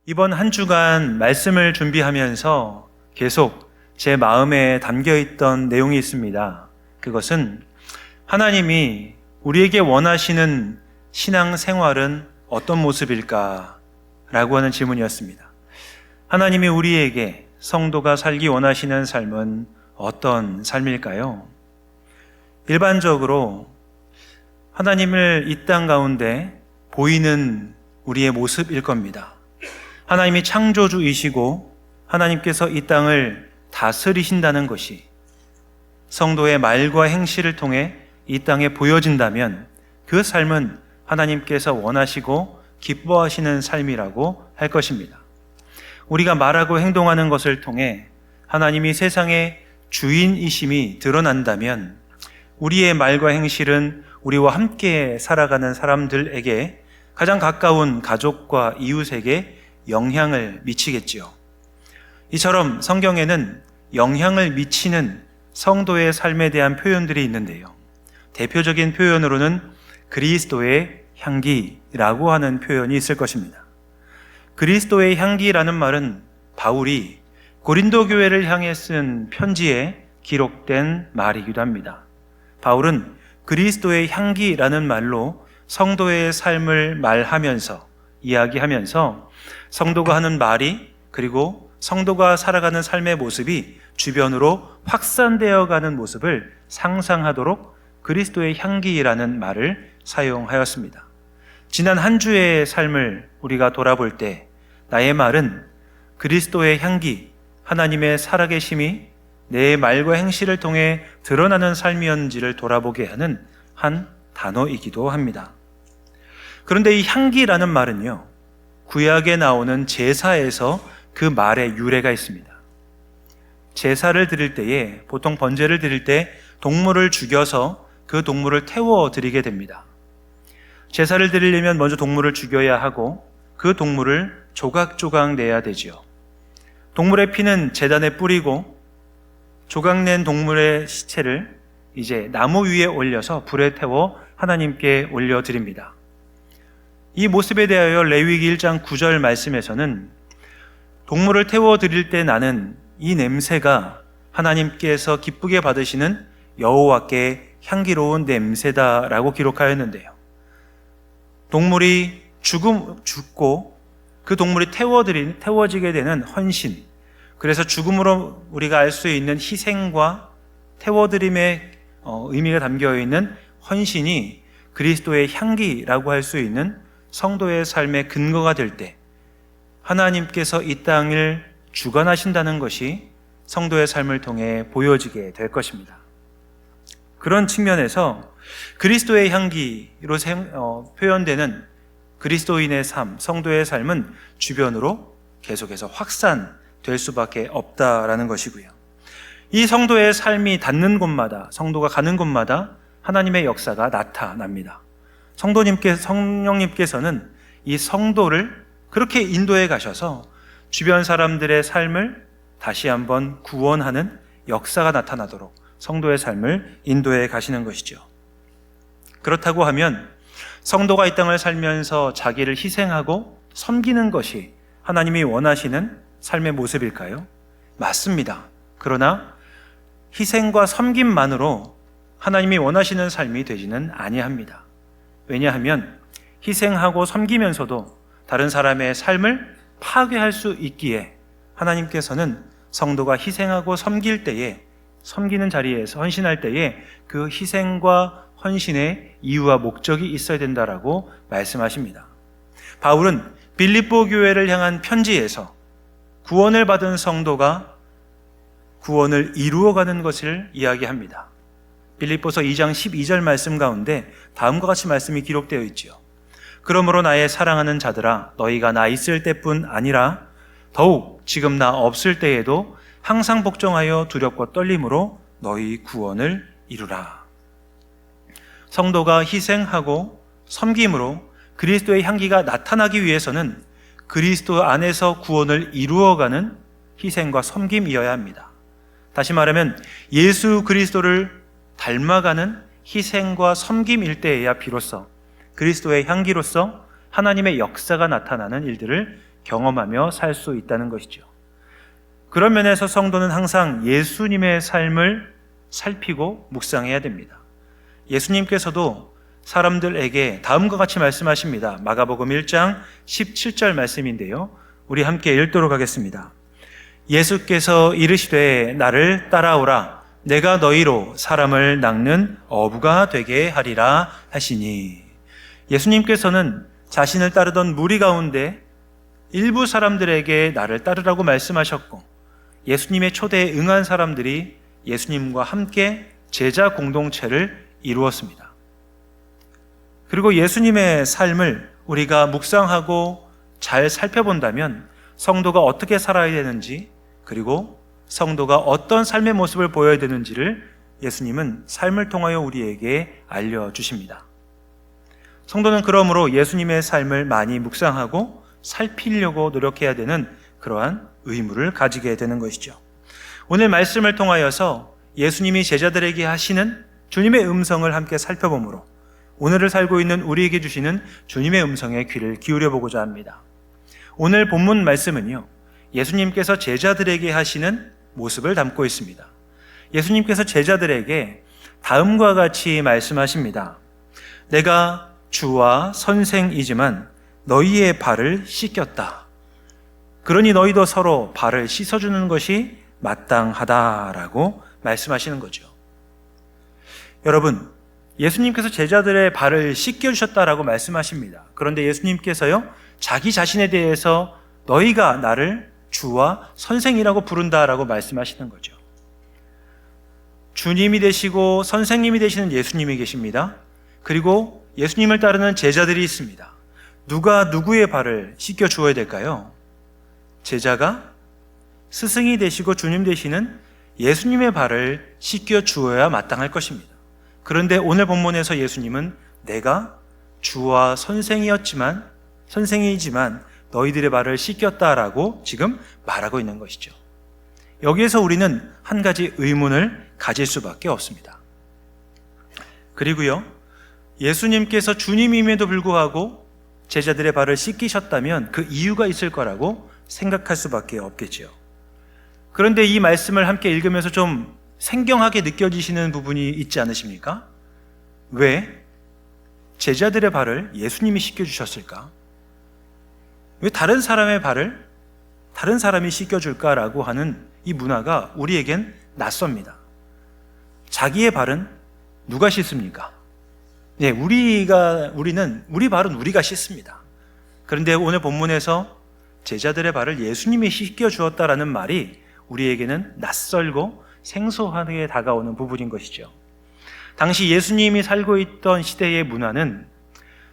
이번 한 주간 말씀을 준비하면서 계속 제 마음에 담겨 있던 내용이 있습니다. 그것은 하나님이 우리에게 원하시는 신앙 생활은 어떤 모습일까? 라고 하는 질문이었습니다. 하나님이 우리에게 성도가 살기 원하시는 삶은 어떤 삶일까요? 일반적으로 하나님을 이 땅 가운데 보이는 우리의 모습일 겁니다. 하나님이 창조주이시고 하나님께서 이 땅을 다스리신다는 것이 성도의 말과 행실을 통해 이 땅에 보여진다면 그 삶은 하나님께서 원하시고 기뻐하시는 삶이라고 할 것입니다. 우리가 말하고 행동하는 것을 통해 하나님이 세상의 주인이심이 드러난다면 우리의 말과 행실은 우리와 함께 살아가는 사람들에게 가장 가까운 가족과 이웃에게 영향을 미치겠지요. 이처럼 성경에는 영향을 미치는 성도의 삶에 대한 표현들이 있는데요. 대표적인 표현으로는 그리스도의 향기라고 하는 표현이 있을 것입니다. 그리스도의 향기라는 말은 바울이 고린도 교회를 향해 쓴 편지에 기록된 말이기도 합니다. 바울은 그리스도의 향기라는 말로 성도의 삶을 말하면서 이야기하면서 성도가 하는 말이 그리고 성도가 살아가는 삶의 모습이 주변으로 확산되어 가는 모습을 상상하도록 그리스도의 향기라는 말을 사용하였습니다. 지난 한 주의 삶을 우리가 돌아볼 때 나의 말은 그리스도의 향기, 하나님의 살아계심이 내 말과 행실을 통해 드러나는 삶이었는지를 돌아보게 하는 한 단어이기도 합니다. 그런데 이 향기라는 말은요, 구약에 나오는 제사에서 그 말의 유래가 있습니다. 제사를 드릴 때에 보통 번제를 드릴 때 동물을 죽여서 그 동물을 태워 드리게 됩니다. 제사를 드리려면 먼저 동물을 죽여야 하고 그 동물을 조각조각 내야 되지요. 동물의 피는 제단에 뿌리고 조각낸 동물의 시체를 이제 나무 위에 올려서 불에 태워 하나님께 올려드립니다. 이 모습에 대하여 레위기 1장 9절 말씀에서는 동물을 태워 드릴 때 나는 이 냄새가 하나님께서 기쁘게 받으시는 여호와께 향기로운 냄새다라고 기록하였는데요. 동물이 죽고 그 동물이 태워지게 되는 헌신, 그래서 죽음으로 우리가 알 수 있는 희생과 태워드림의 의미가 담겨 있는 헌신이 그리스도의 향기라고 할 수 있는 성도의 삶의 근거가 될 때 하나님께서 이 땅을 주관하신다는 것이 성도의 삶을 통해 보여지게 될 것입니다. 그런 측면에서 그리스도의 향기로 표현되는 그리스도인의 삶, 성도의 삶은 주변으로 계속해서 확산될 수밖에 없다라는 것이고요. 이 성도의 삶이 닿는 곳마다, 성도가 가는 곳마다 하나님의 역사가 나타납니다. 성령님께서는 이 성도를 그렇게 인도해 가셔서 주변 사람들의 삶을 다시 한번 구원하는 역사가 나타나도록 성도의 삶을 인도해 가시는 것이죠. 그렇다고 하면 성도가 이 땅을 살면서 자기를 희생하고 섬기는 것이 하나님이 원하시는 삶의 모습일까요? 맞습니다. 그러나 희생과 섬김만으로 하나님이 원하시는 삶이 되지는 아니합니다. 왜냐하면 희생하고 섬기면서도 다른 사람의 삶을 파괴할 수 있기에 하나님께서는 성도가 희생하고 섬길 때에, 섬기는 자리에서 헌신할 때에 그 희생과 헌신의 이유와 목적이 있어야 된다라고 말씀하십니다. 바울은 빌립보 교회를 향한 편지에서 구원을 받은 성도가 구원을 이루어가는 것을 이야기합니다. 빌립보서 2장 12절 말씀 가운데 다음과 같이 말씀이 기록되어 있지요. 그러므로 나의 사랑하는 자들아, 너희가 나 있을 때뿐 아니라 더욱 지금 나 없을 때에도 항상 복종하여 두렵고 떨림으로 너희 구원을 이루라. 성도가 희생하고 섬김으로 그리스도의 향기가 나타나기 위해서는 그리스도 안에서 구원을 이루어가는 희생과 섬김이어야 합니다. 다시 말하면 예수 그리스도를 닮아가는 희생과 섬김일 때에야 비로소 그리스도의 향기로서 하나님의 역사가 나타나는 일들을 경험하며 살 수 있다는 것이죠. 그런 면에서 성도는 항상 예수님의 삶을 살피고 묵상해야 됩니다. 예수님께서도 사람들에게 다음과 같이 말씀하십니다. 마가복음 1장 17절 말씀인데요. 우리 함께 읽도록 하겠습니다. 예수께서 이르시되 나를 따라오라. 내가 너희로 사람을 낚는 어부가 되게 하리라 하시니. 예수님께서는 자신을 따르던 무리 가운데 일부 사람들에게 나를 따르라고 말씀하셨고, 예수님의 초대에 응한 사람들이 예수님과 함께 제자 공동체를 이루었습니다. 그리고 예수님의 삶을 우리가 묵상하고 잘 살펴본다면 성도가 어떻게 살아야 되는지, 그리고 성도가 어떤 삶의 모습을 보여야 되는지를 예수님은 삶을 통하여 우리에게 알려주십니다. 성도는 그러므로 예수님의 삶을 많이 묵상하고 살피려고 노력해야 되는 그러한 의무를 가지게 되는 것이죠. 오늘 말씀을 통하여서 예수님이 제자들에게 하시는 주님의 음성을 함께 살펴보므로 오늘을 살고 있는 우리에게 주시는 주님의 음성에 귀를 기울여 보고자 합니다. 오늘 본문 말씀은요, 예수님께서 제자들에게 하시는 모습을 담고 있습니다. 예수님께서 제자들에게 다음과 같이 말씀하십니다. 내가 주와 선생이지만 너희의 발을 씻겼다. 그러니 너희도 서로 발을 씻어주는 것이 마땅하다라고 말씀하시는 거죠. 여러분, 예수님께서 제자들의 발을 씻겨주셨다라고 말씀하십니다. 그런데 예수님께서요, 자기 자신에 대해서 너희가 나를 주와 선생이라고 부른다라고 말씀하시는 거죠. 주님이 되시고 선생님이 되시는 예수님이 계십니다. 그리고 예수님을 따르는 제자들이 있습니다. 누가 누구의 발을 씻겨 주어야 될까요? 제자가 스승이 되시고 주님 되시는 예수님의 발을 씻겨 주어야 마땅할 것입니다. 그런데 오늘 본문에서 예수님은 내가 주와 선생이지만 너희들의 발을 씻겼다라고 지금 말하고 있는 것이죠. 여기에서 우리는 한 가지 의문을 가질 수밖에 없습니다. 그리고요, 예수님께서 주님임에도 불구하고 제자들의 발을 씻기셨다면 그 이유가 있을 거라고 생각할 수밖에 없겠죠. 그런데 이 말씀을 함께 읽으면서 좀 생경하게 느껴지시는 부분이 있지 않으십니까? 왜 제자들의 발을 예수님이 씻겨주셨을까? 왜 다른 사람의 발을 다른 사람이 씻겨줄까라고 하는 이 문화가 우리에겐 낯섭니다. 자기의 발은 누가 씻습니까? 네, 우리 발은 우리가 씻습니다. 그런데 오늘 본문에서 제자들의 발을 예수님이 씻겨주었다라는 말이 우리에게는 낯설고 생소하게 다가오는 부분인 것이죠. 당시 예수님이 살고 있던 시대의 문화는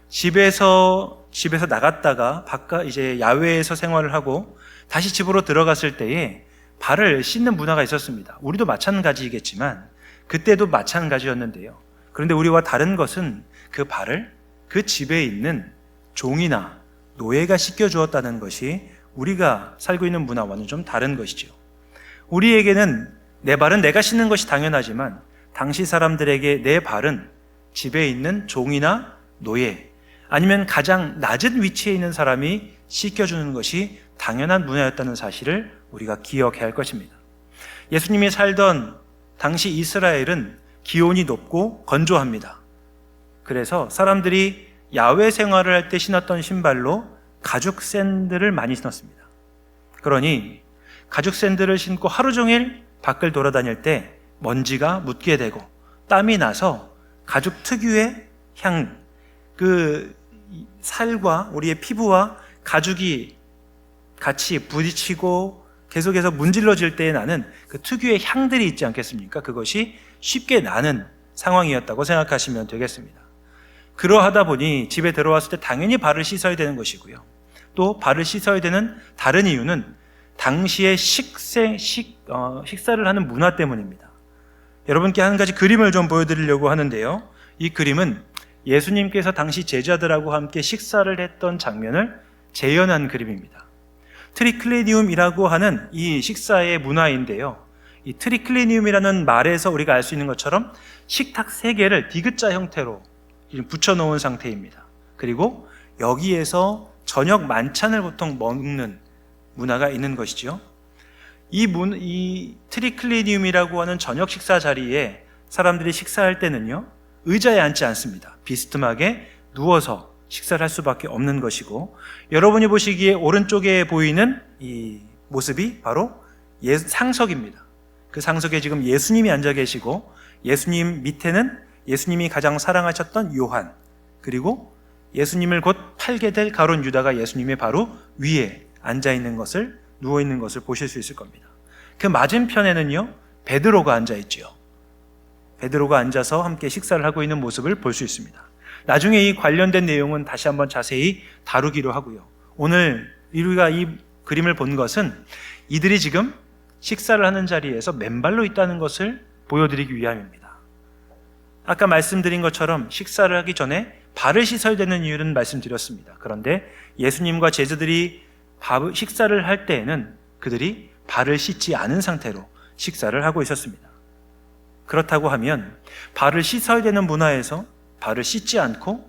집에서 나갔다가 이제 야외에서 생활을 하고 다시 집으로 들어갔을 때에 발을 씻는 문화가 있었습니다. 우리도 마찬가지겠지만 그때도 마찬가지였는데요. 그런데 우리와 다른 것은 그 발을 그 집에 있는 종이나 노예가 씻겨주었다는 것이 우리가 살고 있는 문화와는 좀 다른 것이죠. 우리에게는 내 발은 내가 씻는 것이 당연하지만 당시 사람들에게 내 발은 집에 있는 종이나 노예, 아니면 가장 낮은 위치에 있는 사람이 씻겨주는 것이 당연한 문화였다는 사실을 우리가 기억해야 할 것입니다. 예수님이 살던 당시 이스라엘은 기온이 높고 건조합니다. 그래서 사람들이 야외 생활을 할 때 신었던 신발로 가죽 샌들을 많이 신었습니다. 그러니 가죽 샌들을 신고 하루 종일 밖을 돌아다닐 때 먼지가 묻게 되고 땀이 나서 가죽 특유의 향, 그 살과 우리의 피부와 가죽이 같이 부딪히고 계속해서 문질러질 때에 나는 그 특유의 향들이 있지 않겠습니까? 그것이 쉽게 나는 상황이었다고 생각하시면 되겠습니다. 그러하다 보니 집에 들어왔을 때 당연히 발을 씻어야 되는 것이고요. 또 발을 씻어야 되는 다른 이유는 당시에 식사를 하는 문화 때문입니다. 여러분께 한 가지 그림을 좀 보여드리려고 하는데요. 이 그림은 예수님께서 당시 제자들하고 함께 식사를 했던 장면을 재현한 그림입니다. 트리클리니움이라고 하는 이 식사의 문화인데요. 이 트리클리니움이라는 말에서 우리가 알 수 있는 것처럼 식탁 3개를 디귿자 형태로 붙여놓은 상태입니다. 그리고 여기에서 저녁 만찬을 보통 먹는 문화가 있는 것이죠. 이 트리클리니움이라고 하는 저녁 식사 자리에 사람들이 식사할 때는요, 의자에 앉지 않습니다. 비스듬하게 누워서 식사를 할 수밖에 없는 것이고, 여러분이 보시기에 오른쪽에 보이는 이 모습이 바로 상석입니다. 그 상석에 지금 예수님이 앉아 계시고, 예수님 밑에는 예수님이 가장 사랑하셨던 요한, 그리고 예수님을 곧 팔게 될 가룟 유다가 예수님의 바로 위에 앉아 있는 것을, 누워 있는 것을 보실 수 있을 겁니다. 그 맞은편에는요, 베드로가 앉아 있지요. 베드로가 앉아서 함께 식사를 하고 있는 모습을 볼 수 있습니다. 나중에 이 관련된 내용은 다시 한번 자세히 다루기로 하고요. 오늘 우리가 이 그림을 본 것은 이들이 지금 식사를 하는 자리에서 맨발로 있다는 것을 보여드리기 위함입니다. 아까 말씀드린 것처럼 식사를 하기 전에 발을 씻어야 되는 이유는 말씀드렸습니다. 그런데 예수님과 제자들이 식사를 할 때에는 그들이 발을 씻지 않은 상태로 식사를 하고 있었습니다. 그렇다고 하면 발을 씻어야 되는 문화에서 발을 씻지 않고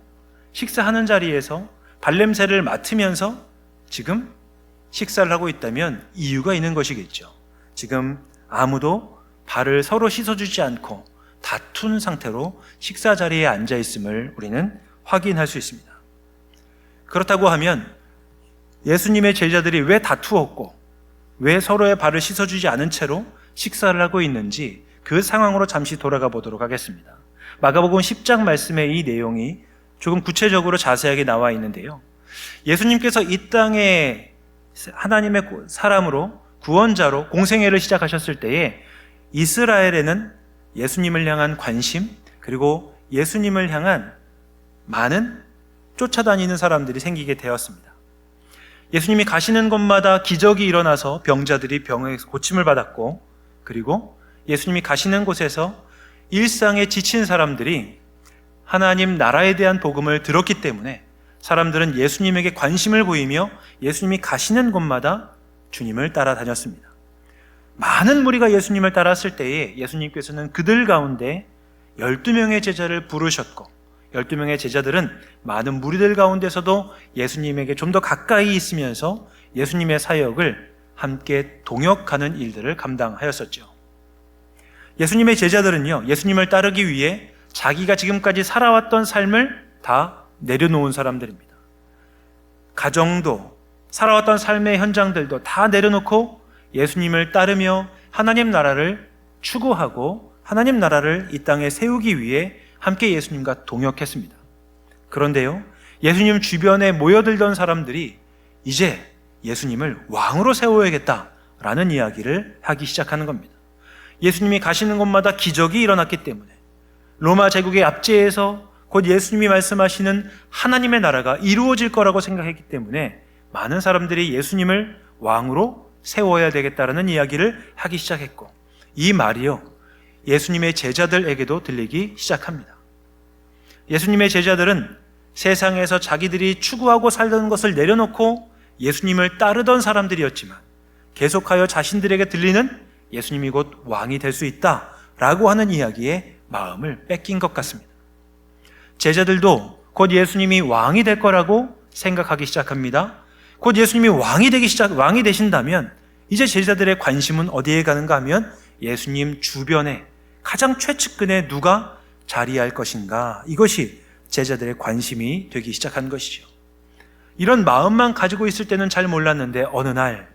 식사하는 자리에서 발냄새를 맡으면서 지금 식사를 하고 있다면 이유가 있는 것이겠죠. 지금 아무도 발을 서로 씻어주지 않고 다툰 상태로 식사 자리에 앉아 있음을 우리는 확인할 수 있습니다. 그렇다고 하면 예수님의 제자들이 왜 다투었고 왜 서로의 발을 씻어주지 않은 채로 식사를 하고 있는지 그 상황으로 잠시 돌아가 보도록 하겠습니다. 마가복음 10장 말씀의 이 내용이 조금 구체적으로 자세하게 나와 있는데요. 예수님께서 이 땅에 하나님의 사람으로 구원자로 공생애를 시작하셨을 때에 이스라엘에는 예수님을 향한 관심, 그리고 예수님을 향한 많은 쫓아다니는 사람들이 생기게 되었습니다. 예수님이 가시는 곳마다 기적이 일어나서 병자들이 병에서 고침을 받았고, 그리고 예수님이 가시는 곳에서 일상에 지친 사람들이 하나님 나라에 대한 복음을 들었기 때문에 사람들은 예수님에게 관심을 보이며 예수님이 가시는 곳마다 주님을 따라다녔습니다. 많은 무리가 예수님을 따랐을 때에 예수님께서는 그들 가운데 12명의 제자를 부르셨고, 12명의 제자들은 많은 무리들 가운데서도 예수님에게 좀 더 가까이 있으면서 예수님의 사역을 함께 동역하는 일들을 감당하였었죠. 예수님의 제자들은요, 예수님을 따르기 위해 자기가 지금까지 살아왔던 삶을 다 내려놓은 사람들입니다. 가정도, 살아왔던 삶의 현장들도 다 내려놓고 예수님을 따르며 하나님 나라를 추구하고 하나님 나라를 이 땅에 세우기 위해 함께 예수님과 동역했습니다. 그런데요, 예수님 주변에 모여들던 사람들이 이제 예수님을 왕으로 세워야겠다라는 이야기를 하기 시작하는 겁니다. 예수님이 가시는 곳마다 기적이 일어났기 때문에, 로마 제국의 압제에서 곧 예수님이 말씀하시는 하나님의 나라가 이루어질 거라고 생각했기 때문에 많은 사람들이 예수님을 왕으로 세워야 되겠다라는 이야기를 하기 시작했고, 이 말이요, 예수님의 제자들에게도 들리기 시작합니다. 예수님의 제자들은 세상에서 자기들이 추구하고 살던 것을 내려놓고 예수님을 따르던 사람들이었지만 계속하여 자신들에게 들리는 예수님이 곧 왕이 될 수 있다라고 하는 이야기에 마음을 뺏긴 것 같습니다. 제자들도 곧 예수님이 왕이 될 거라고 생각하기 시작합니다. 곧 예수님이 왕이 되신다면 이제 제자들의 관심은 어디에 가는가 하면 예수님 주변에 가장 최측근에 누가 자리할 것인가, 이것이 제자들의 관심이 되기 시작한 것이죠. 이런 마음만 가지고 있을 때는 잘 몰랐는데 어느 날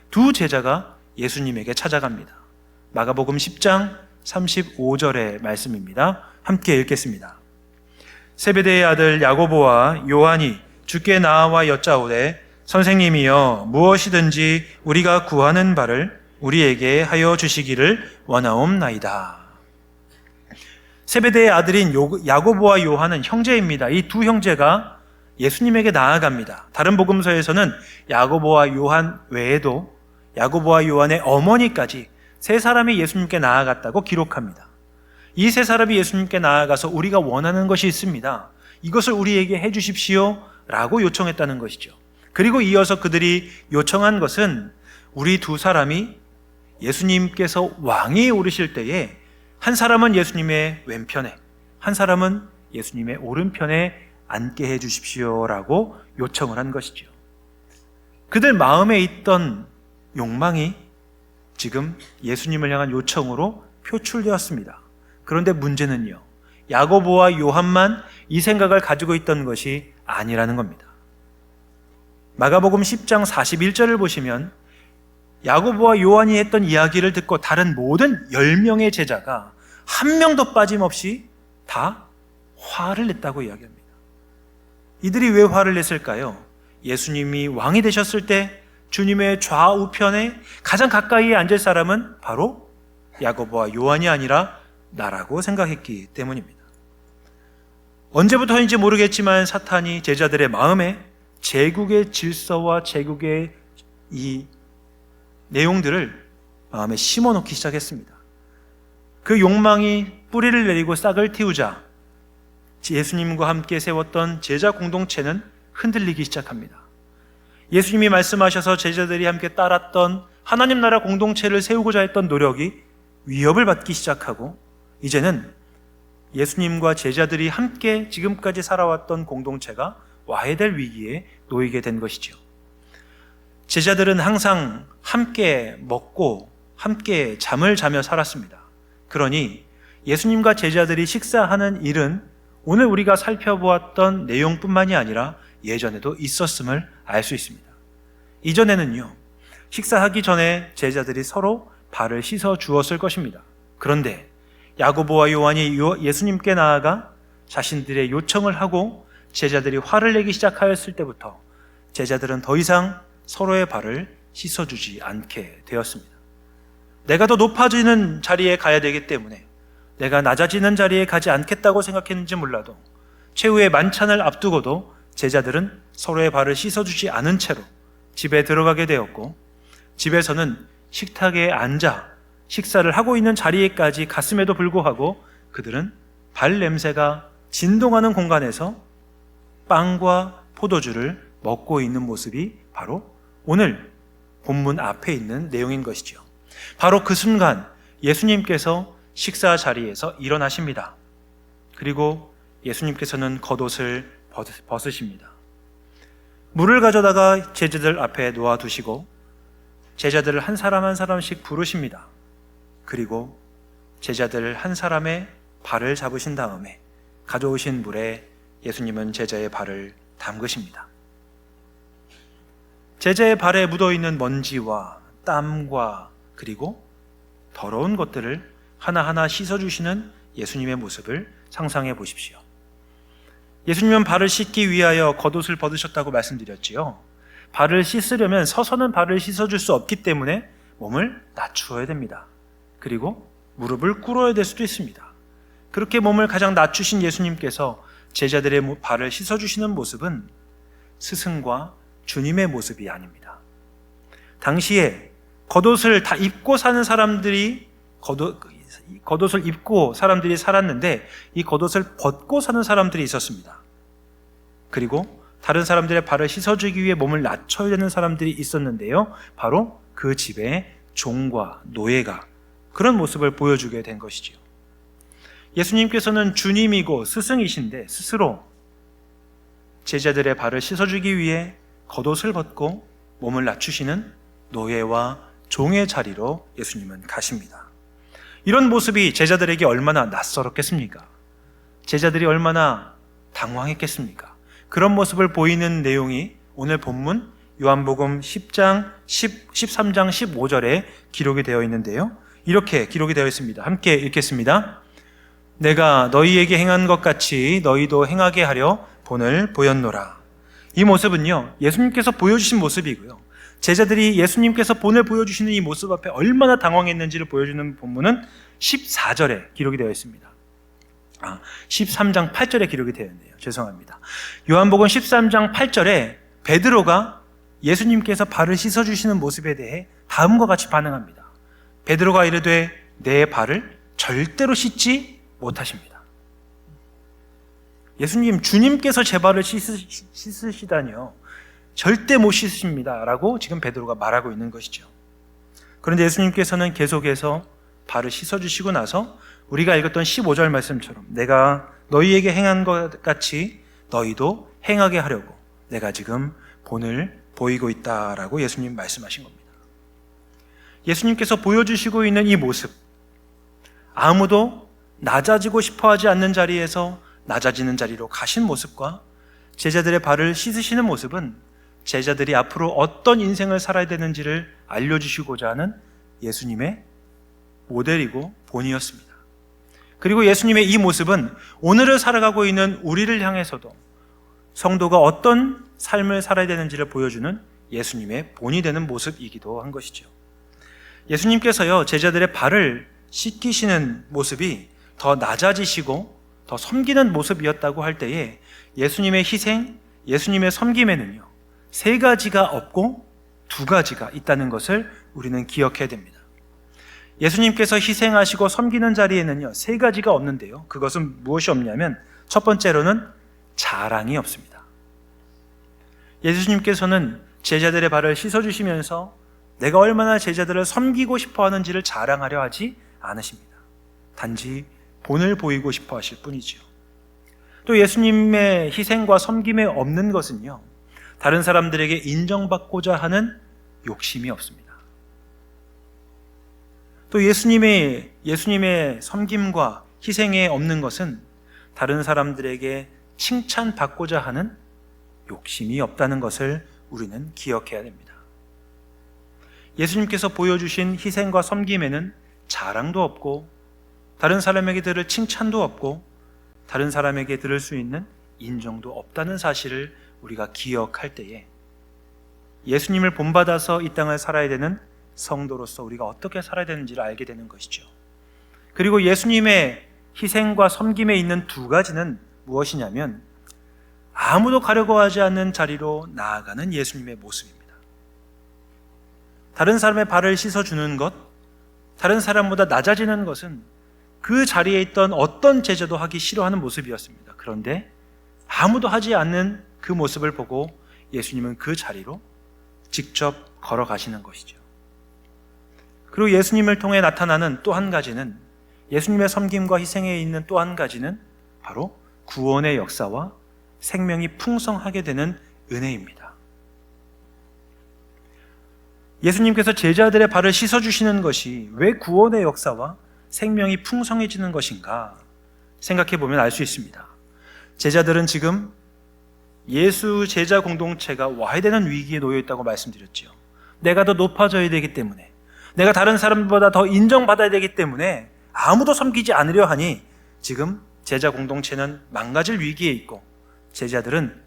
두 제자가 예수님에게 찾아갑니다. 마가복음 10장 35절의 말씀입니다. 함께 읽겠습니다. 세베대의 아들 야고보와 요한이 주께 나와 여짜오되 선생님이여 무엇이든지 우리가 구하는 바를 우리에게 하여 주시기를 원하옵나이다. 세베대의 아들인 야고보와 요한은 형제입니다. 이 두 형제가 예수님에게 나아갑니다. 다른 복음서에서는 야고보와 요한 외에도 야고보와 요한의 어머니까지 세 사람이 예수님께 나아갔다고 기록합니다. 이 세 사람이 예수님께 나아가서 우리가 원하는 것이 있습니다. 이것을 우리에게 해 주십시오 라고 요청했다는 것이죠. 그리고 이어서 그들이 요청한 것은 우리 두 사람이 예수님께서 왕이 오르실 때에 한 사람은 예수님의 왼편에, 한 사람은 예수님의 오른편에 앉게 해 주십시오라고 요청을 한 것이죠. 그들 마음에 있던 욕망이 지금 예수님을 향한 요청으로 표출되었습니다. 그런데 문제는요, 야고보와 요한만 이 생각을 가지고 있던 것이 아니라는 겁니다. 마가복음 10장 41절을 보시면 야고보와 요한이 했던 이야기를 듣고 다른 모든 10명의 제자가 한 명도 빠짐없이 다 화를 냈다고 이야기합니다. 이들이 왜 화를 냈을까요? 예수님이 왕이 되셨을 때 주님의 좌우편에 가장 가까이에 앉을 사람은 바로 야고보와 요한이 아니라 나라고 생각했기 때문입니다. 언제부터인지 모르겠지만 사탄이 제자들의 마음에 제국의 질서와 제국의 이 내용들을 마음에 심어놓기 시작했습니다. 그 욕망이 뿌리를 내리고 싹을 틔우자 예수님과 함께 세웠던 제자 공동체는 흔들리기 시작합니다. 예수님이 말씀하셔서 제자들이 함께 따랐던 하나님 나라 공동체를 세우고자 했던 노력이 위협을 받기 시작하고 이제는 예수님과 제자들이 함께 지금까지 살아왔던 공동체가 와해될 위기에 놓이게 된 것이죠. 제자들은 항상 함께 먹고 함께 잠을 자며 살았습니다. 그러니 예수님과 제자들이 식사하는 일은 오늘 우리가 살펴보았던 내용뿐만이 아니라 예전에도 있었음을 알 수 있습니다. 이전에는요, 식사하기 전에 제자들이 서로 발을 씻어 주었을 것입니다. 그런데 야고보와 요한이 예수님께 나아가 자신들의 요청을 하고 제자들이 화를 내기 시작하였을 때부터 제자들은 더 이상 서로의 발을 씻어주지 않게 되었습니다. 내가 더 높아지는 자리에 가야 되기 때문에 내가 낮아지는 자리에 가지 않겠다고 생각했는지 몰라도 최후의 만찬을 앞두고도 제자들은 서로의 발을 씻어주지 않은 채로 집에 들어가게 되었고, 집에서는 식탁에 앉아 식사를 하고 있는 자리에까지 갔음에도 불구하고 그들은 발 냄새가 진동하는 공간에서 빵과 포도주를 먹고 있는 모습이 바로 오늘 본문 앞에 있는 내용인 것이죠. 바로 그 순간 예수님께서 식사 자리에서 일어나십니다. 그리고 예수님께서는 겉옷을 벗으십니다. 물을 가져다가 제자들 앞에 놓아두시고 제자들을 한 사람 한 사람씩 부르십니다. 그리고 제자들 한 사람의 발을 잡으신 다음에 가져오신 물에 예수님은 제자의 발을 담그십니다. 제자의 발에 묻어있는 먼지와 땀과 그리고 더러운 것들을 하나하나 씻어주시는 예수님의 모습을 상상해 보십시오. 예수님은 발을 씻기 위하여 겉옷을 벗으셨다고 말씀드렸지요. 발을 씻으려면 서서는 발을 씻어줄 수 없기 때문에 몸을 낮추어야 됩니다. 그리고 무릎을 꿇어야 될 수도 있습니다. 그렇게 몸을 가장 낮추신 예수님께서 제자들의 발을 씻어주시는 모습은 스승과 주님의 모습이 아닙니다. 당시에 겉옷을 다 입고 사는 사람들이 겉옷을 입고 사람들이 살았는데 이 겉옷을 벗고 사는 사람들이 있었습니다. 그리고 다른 사람들의 발을 씻어주기 위해 몸을 낮춰야 되는 사람들이 있었는데요. 바로 그 집의 종과 노예가 그런 모습을 보여주게 된 것이죠. 예수님께서는 주님이고 스승이신데 스스로 제자들의 발을 씻어주기 위해 겉옷을 벗고 몸을 낮추시는 노예와 종의 자리로 예수님은 가십니다. 이런 모습이 제자들에게 얼마나 낯설었겠습니까? 제자들이 얼마나 당황했겠습니까? 그런 모습을 보이는 내용이 오늘 본문 요한복음 13장 15절에 기록이 되어 있는데요. 이렇게 기록이 되어 있습니다. 함께 읽겠습니다. 내가 너희에게 행한 것 같이 너희도 행하게 하려 본을 보였노라. 이 모습은요, 예수님께서 보여주신 모습이고요. 제자들이 예수님께서 본을 보여주시는 이 모습 앞에 얼마나 당황했는지를 보여주는 본문은 14절에 기록이 되어 있습니다. 13장 8절에 기록이 되어 있네요. 죄송합니다. 요한복음 13장 8절에 베드로가 예수님께서 발을 씻어주시는 모습에 대해 다음과 같이 반응합니다. 베드로가 이르되 내 발을 절대로 씻지 못하십니다. 예수님, 주님께서 제 발을 씻으시다니요. 절대 못 씻으십니다. 라고 지금 베드로가 말하고 있는 것이죠. 그런데 예수님께서는 계속해서 발을 씻어주시고 나서 우리가 읽었던 15절 말씀처럼 내가 너희에게 행한 것 같이 너희도 행하게 하려고 내가 지금 본을 보이고 있다라고 예수님 말씀하신 겁니다. 예수님께서 보여주시고 있는 이 모습, 아무도 낮아지고 싶어하지 않는 자리에서 낮아지는 자리로 가신 모습과 제자들의 발을 씻으시는 모습은 제자들이 앞으로 어떤 인생을 살아야 되는지를 알려주시고자 하는 예수님의 모델이고 본이었습니다. 그리고 예수님의 이 모습은 오늘을 살아가고 있는 우리를 향해서도 성도가 어떤 삶을 살아야 되는지를 보여주는 예수님의 본이 되는 모습이기도 한 것이죠. 예수님께서요, 제자들의 발을 씻기시는 모습이 더 낮아지시고 더 섬기는 모습이었다고 할 때에 예수님의 희생, 예수님의 섬김에는요, 세 가지가 없고 두 가지가 있다는 것을 우리는 기억해야 됩니다. 예수님께서 희생하시고 섬기는 자리에는요, 세 가지가 없는데요, 그것은 무엇이 없냐면 첫 번째로는 자랑이 없습니다. 예수님께서는 제자들의 발을 씻어주시면서 내가 얼마나 제자들을 섬기고 싶어 하는지를 자랑하려 하지 않으십니다. 단지 본을 보이고 싶어 하실 뿐이지요. 또 예수님의 희생과 섬김에 없는 것은요, 다른 사람들에게 인정받고자 하는 욕심이 없습니다. 또 예수님의 섬김과 희생에 없는 것은 다른 사람들에게 칭찬받고자 하는 욕심이 없다는 것을 우리는 기억해야 됩니다. 예수님께서 보여주신 희생과 섬김에는 자랑도 없고 다른 사람에게 들을 칭찬도 없고 다른 사람에게 들을 수 있는 인정도 없다는 사실을 우리가 기억할 때에 예수님을 본받아서 이 땅을 살아야 되는 성도로서 우리가 어떻게 살아야 되는지를 알게 되는 것이죠. 그리고 예수님의 희생과 섬김에 있는 두 가지는 무엇이냐면 아무도 가려고 하지 않는 자리로 나아가는 예수님의 모습입니다. 다른 사람의 발을 씻어주는 것, 다른 사람보다 낮아지는 것은 그 자리에 있던 어떤 제자도 하기 싫어하는 모습이었습니다. 그런데 아무도 하지 않는 그 모습을 보고 예수님은 그 자리로 직접 걸어가시는 것이죠. 그리고 예수님을 통해 나타나는 또 한 가지는, 예수님의 섬김과 희생에 있는 또 한 가지는 바로 구원의 역사와 생명이 풍성하게 되는 은혜입니다. 예수님께서 제자들의 발을 씻어주시는 것이 왜 구원의 역사와 생명이 풍성해지는 것인가 생각해 보면 알 수 있습니다. 제자들은 지금 예수 제자 공동체가 와야 되는 위기에 놓여 있다고 말씀드렸죠. 내가 더 높아져야 되기 때문에, 내가 다른 사람보다 더 인정받아야 되기 때문에 아무도 섬기지 않으려 하니 지금 제자 공동체는 망가질 위기에 있고 제자들은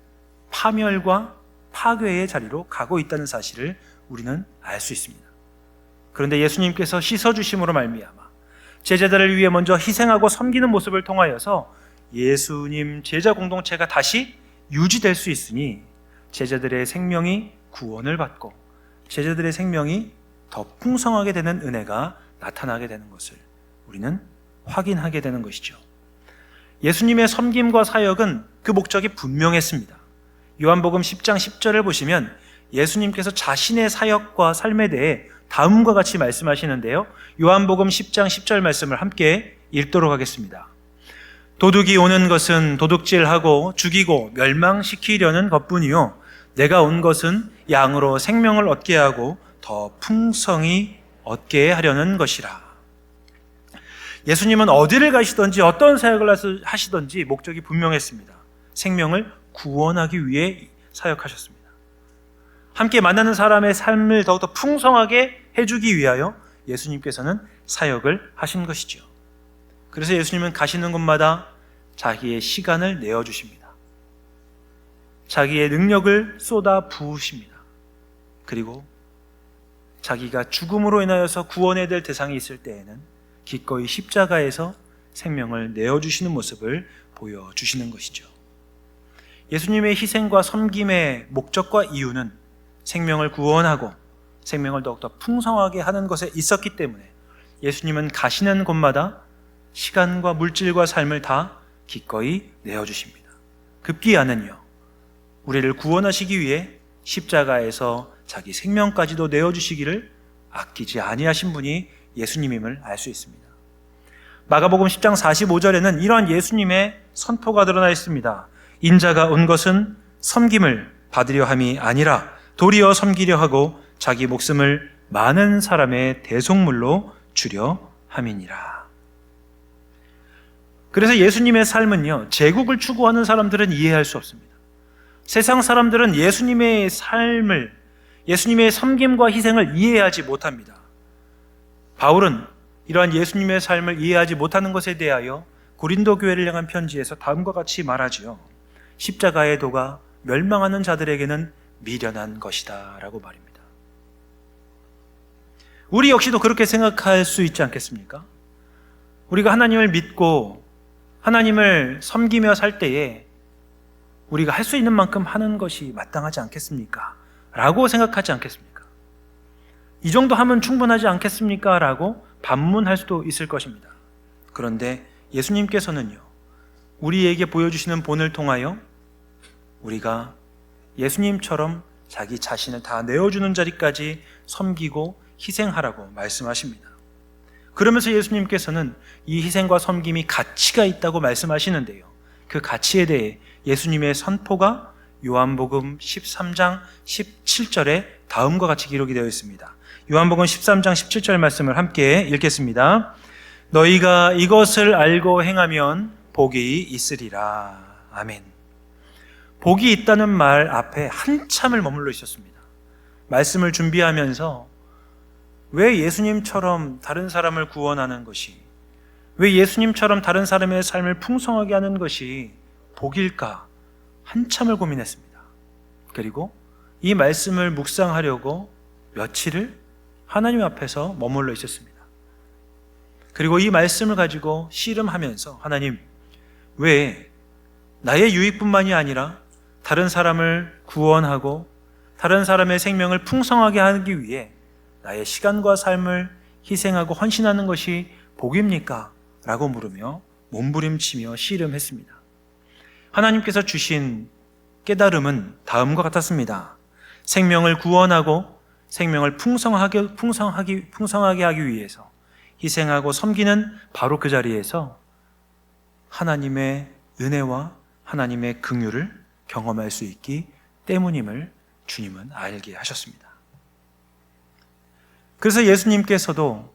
파멸과 파괴의 자리로 가고 있다는 사실을 우리는 알 수 있습니다. 그런데 예수님께서 씻어주심으로 말미암아 제자들을 위해 먼저 희생하고 섬기는 모습을 통하여서 예수님 제자 공동체가 다시 유지될 수 있으니 제자들의 생명이 구원을 받고 제자들의 생명이 더 풍성하게 되는 은혜가 나타나게 되는 것을 우리는 확인하게 되는 것이죠. 예수님의 섬김과 사역은 그 목적이 분명했습니다. 요한복음 10장 10절을 보시면 예수님께서 자신의 사역과 삶에 대해 다음과 같이 말씀하시는데요, 요한복음 10장 10절 말씀을 함께 읽도록 하겠습니다. 도둑이 오는 것은 도둑질하고 죽이고 멸망시키려는 것뿐이요 내가 온 것은 양으로 생명을 얻게 하고 더 풍성히 얻게 하려는 것이라. 예수님은 어디를 가시든지 어떤 사역을 하시든지 목적이 분명했습니다. 생명을 구원하기 위해 사역하셨습니다. 함께 만나는 사람의 삶을 더욱더 풍성하게 해주기 위하여 예수님께서는 사역을 하신 것이죠. 그래서 예수님은 가시는 곳마다 자기의 시간을 내어주십니다. 자기의 능력을 쏟아 부으십니다. 그리고 자기가 죽음으로 인하여서 구원해야 될 대상이 있을 때에는 기꺼이 십자가에서 생명을 내어주시는 모습을 보여주시는 것이죠. 예수님의 희생과 섬김의 목적과 이유는 생명을 구원하고 생명을 더욱더 풍성하게 하는 것에 있었기 때문에 예수님은 가시는 곳마다 시간과 물질과 삶을 다 기꺼이 내어주십니다. 급기야는요, 우리를 구원하시기 위해 십자가에서 자기 생명까지도 내어주시기를 아끼지 아니하신 분이 예수님임을 알 수 있습니다. 마가복음 10장 45절에는 이러한 예수님의 선포가 드러나 있습니다. 인자가 온 것은 섬김을 받으려 함이 아니라 도리어 섬기려 하고 자기 목숨을 많은 사람의 대속물로 주려 함이니라. 그래서 예수님의 삶은요, 제국을 추구하는 사람들은 이해할 수 없습니다. 세상 사람들은 예수님의 삶을, 예수님의 섬김과 희생을 이해하지 못합니다. 바울은 이러한 예수님의 삶을 이해하지 못하는 것에 대하여 고린도 교회를 향한 편지에서 다음과 같이 말하지요. 십자가의 도가 멸망하는 자들에게는 미련한 것이다 라고 말입니다. 우리 역시도 그렇게 생각할 수 있지 않겠습니까? 우리가 하나님을 믿고 하나님을 섬기며 살 때에 우리가 할 수 있는 만큼 하는 것이 마땅하지 않겠습니까? 라고 생각하지 않겠습니까? 이 정도 하면 충분하지 않겠습니까? 라고 반문할 수도 있을 것입니다. 그런데 예수님께서는요, 우리에게 보여주시는 본을 통하여 우리가 예수님처럼 자기 자신을 다 내어주는 자리까지 섬기고 희생하라고 말씀하십니다. 그러면서 예수님께서는 이 희생과 섬김이 가치가 있다고 말씀하시는데요, 그 가치에 대해 예수님의 선포가 요한복음 13장 17절에 다음과 같이 기록이 되어 있습니다. 요한복음 13장 17절 말씀을 함께 읽겠습니다. 너희가 이것을 알고 행하면 복이 있으리라. 아멘. 복이 있다는 말 앞에 한참을 머물러 있었습니다. 말씀을 준비하면서 왜 예수님처럼 다른 사람을 구원하는 것이, 왜 예수님처럼 다른 사람의 삶을 풍성하게 하는 것이 복일까 한참을 고민했습니다. 그리고 이 말씀을 묵상하려고 며칠을 하나님 앞에서 머물러 있었습니다. 그리고 이 말씀을 가지고 씨름하면서 하나님, 왜 나의 유익뿐만이 아니라 다른 사람을 구원하고 다른 사람의 생명을 풍성하게 하기 위해 나의 시간과 삶을 희생하고 헌신하는 것이 복입니까? 라고 물으며 몸부림치며 씨름했습니다. 하나님께서 주신 깨달음은 다음과 같았습니다. 생명을 구원하고 생명을 풍성하게 하기 위해서 희생하고 섬기는 바로 그 자리에서 하나님의 은혜와 하나님의 긍휼을 경험할 수 있기 때문임을 주님은 알게 하셨습니다. 그래서 예수님께서도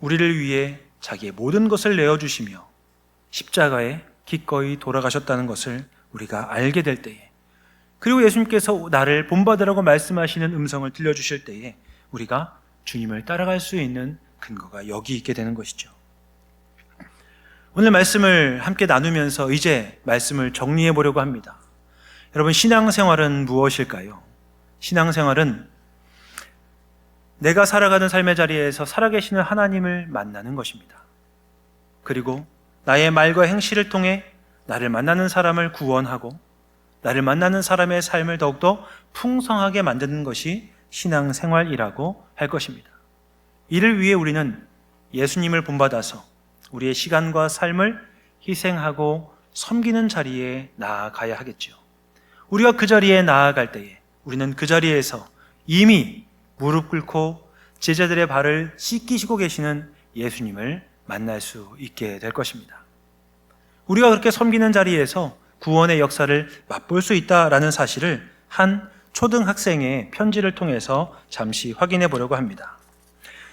우리를 위해 자기의 모든 것을 내어주시며 십자가에 기꺼이 돌아가셨다는 것을 우리가 알게 될 때에, 그리고 예수님께서 나를 본받으라고 말씀하시는 음성을 들려주실 때에 우리가 주님을 따라갈 수 있는 근거가 여기 있게 되는 것이죠. 오늘 말씀을 함께 나누면서 이제 말씀을 정리해 보려고 합니다. 여러분, 신앙생활은 무엇일까요? 신앙생활은 내가 살아가는 삶의 자리에서 살아계시는 하나님을 만나는 것입니다. 그리고 나의 말과 행실을 통해 나를 만나는 사람을 구원하고 나를 만나는 사람의 삶을 더욱더 풍성하게 만드는 것이 신앙생활이라고 할 것입니다. 이를 위해 우리는 예수님을 본받아서 우리의 시간과 삶을 희생하고 섬기는 자리에 나아가야 하겠죠. 우리가 그 자리에 나아갈 때에 우리는 그 자리에서 이미 무릎 꿇고 제자들의 발을 씻기시고 계시는 예수님을 만날 수 있게 될 것입니다. 우리가 그렇게 섬기는 자리에서 구원의 역사를 맛볼 수 있다라는 사실을 한 초등학생의 편지를 통해서 잠시 확인해 보려고 합니다.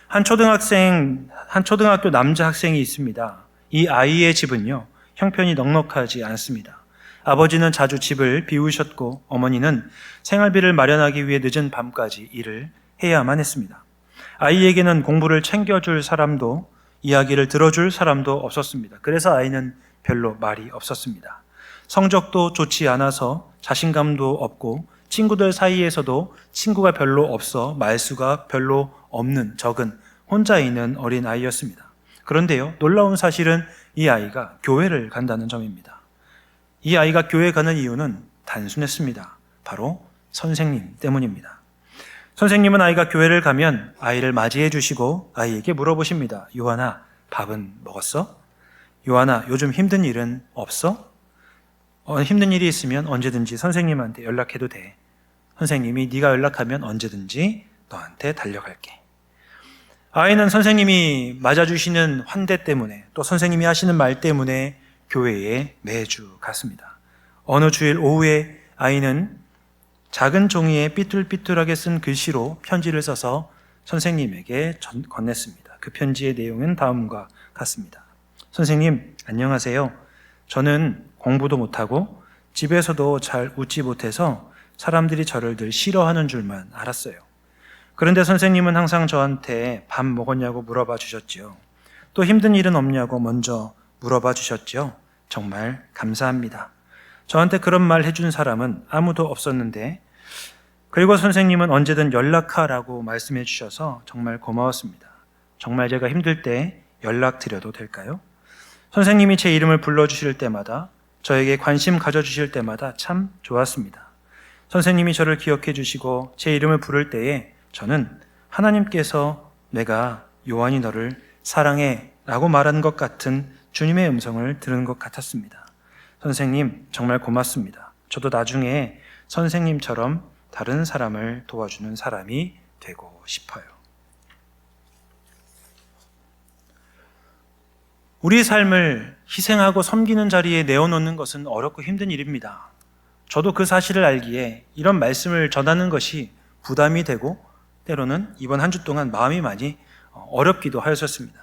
한 초등학교 남자 학생이 있습니다. 이 아이의 집은요, 형편이 넉넉하지 않습니다. 아버지는 자주 집을 비우셨고 어머니는 생활비를 마련하기 위해 늦은 밤까지 일을 해야만 했습니다. 아이에게는 공부를 챙겨줄 사람도 이야기를 들어줄 사람도 없었습니다. 그래서 아이는 별로 말이 없었습니다. 성적도 좋지 않아서 자신감도 없고 친구들 사이에서도 친구가 별로 없어 말수가 별로 없는 적은 혼자 있는 어린 아이였습니다. 그런데요, 놀라운 사실은 이 아이가 교회를 간다는 점입니다. 이 아이가 교회 가는 이유는 단순했습니다. 바로 선생님 때문입니다. 선생님은 아이가 교회를 가면 아이를 맞이해 주시고 아이에게 물어보십니다. 요한아, 밥은 먹었어? 요한아, 요즘 힘든 일은 없어? 힘든 일이 있으면 언제든지 선생님한테 연락해도 돼. 선생님이 네가 연락하면 언제든지 너한테 달려갈게. 아이는 선생님이 맞아주시는 환대 때문에 또 선생님이 하시는 말 때문에 교회에 매주 갔습니다. 어느 주일 오후에 아이는 작은 종이에 삐뚤삐뚤하게 쓴 글씨로 편지를 써서 선생님에게 건넸습니다. 그 편지의 내용은 다음과 같습니다. 선생님, 안녕하세요. 저는 공부도 못하고 집에서도 잘 웃지 못해서 사람들이 저를 늘 싫어하는 줄만 알았어요. 그런데 선생님은 항상 저한테 밥 먹었냐고 물어봐 주셨지요. 또 힘든 일은 없냐고 먼저 물어봐 주셨지요. 정말 감사합니다. 저한테 그런 말 해준 사람은 아무도 없었는데, 그리고 선생님은 언제든 연락하라고 말씀해 주셔서 정말 고마웠습니다. 정말 제가 힘들 때 연락드려도 될까요? 선생님이 제 이름을 불러주실 때마다, 저에게 관심 가져주실 때마다 참 좋았습니다. 선생님이 저를 기억해 주시고 제 이름을 부를 때에 저는 하나님께서 내가 요한이 너를 사랑해 라고 말하는 것 같은 주님의 음성을 들은 것 같았습니다. 선생님, 정말 고맙습니다. 저도 나중에 선생님처럼 다른 사람을 도와주는 사람이 되고 싶어요. 우리 삶을 희생하고 섬기는 자리에 내어놓는 것은 어렵고 힘든 일입니다. 저도 그 사실을 알기에 이런 말씀을 전하는 것이 부담이 되고 때로는 이번 한 주 동안 마음이 많이 어렵기도 하였었습니다.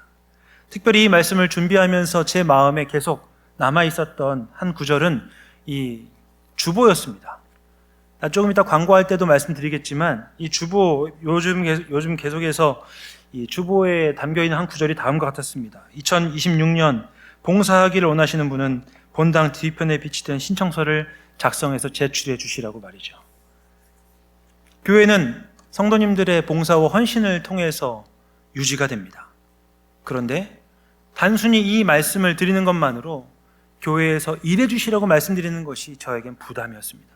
특별히 이 말씀을 준비하면서 제 마음에 계속 남아있었던 한 구절은 이 주보였습니다. 조금 이따 광고할 때도 말씀드리겠지만 이 주보, 요즘 계속해서 이 주보에 담겨있는 한 구절이 다음과 같았습니다. 2026년 봉사하기를 원하시는 분은 본당 뒤편에 비치된 신청서를 작성해서 제출해 주시라고 말이죠. 교회는 성도님들의 봉사와 헌신을 통해서 유지가 됩니다. 그런데 단순히 이 말씀을 드리는 것만으로 교회에서 일해 주시라고 말씀드리는 것이 저에겐 부담이었습니다.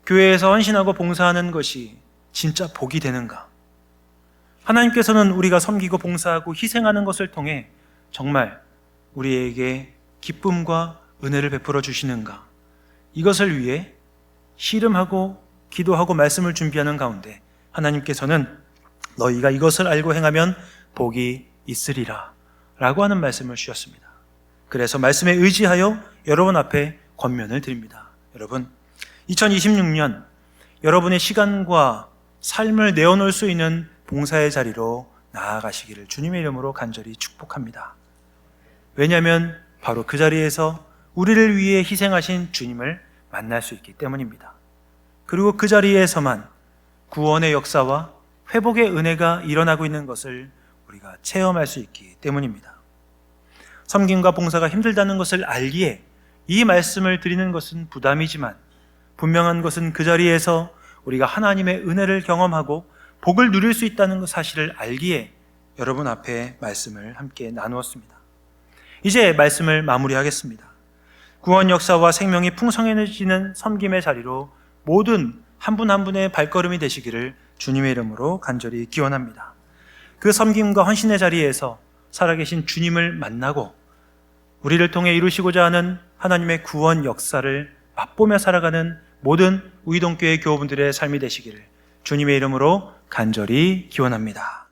교회에서 헌신하고 봉사하는 것이 진짜 복이 되는가? 하나님께서는 우리가 섬기고 봉사하고 희생하는 것을 통해 정말 우리에게 기쁨과 은혜를 베풀어 주시는가? 이것을 위해 씨름하고 기도하고 말씀을 준비하는 가운데 하나님께서는 너희가 이것을 알고 행하면 복이 있으리라 라고 하는 말씀을 주셨습니다. 그래서 말씀에 의지하여 여러분 앞에 권면을 드립니다. 여러분, 2026년 여러분의 시간과 삶을 내어놓을 수 있는 봉사의 자리로 나아가시기를 주님의 이름으로 간절히 축복합니다. 왜냐하면 바로 그 자리에서 우리를 위해 희생하신 주님을 만날 수 있기 때문입니다. 그리고 그 자리에서만 구원의 역사와 회복의 은혜가 일어나고 있는 것을 우리가 체험할 수 있기 때문입니다. 섬김과 봉사가 힘들다는 것을 알기에 이 말씀을 드리는 것은 부담이지만 분명한 것은 그 자리에서 우리가 하나님의 은혜를 경험하고 복을 누릴 수 있다는 사실을 알기에 여러분 앞에 말씀을 함께 나누었습니다. 이제 말씀을 마무리하겠습니다. 구원 역사와 생명이 풍성해지는 섬김의 자리로 모든 한 분 한 분의 발걸음이 되시기를 주님의 이름으로 간절히 기원합니다. 그 섬김과 헌신의 자리에서 살아계신 주님을 만나고 우리를 통해 이루시고자 하는 하나님의 구원 역사를 맛보며 살아가는 모든 우이동교회 교우분들의 삶이 되시기를 주님의 이름으로 간절히 기원합니다.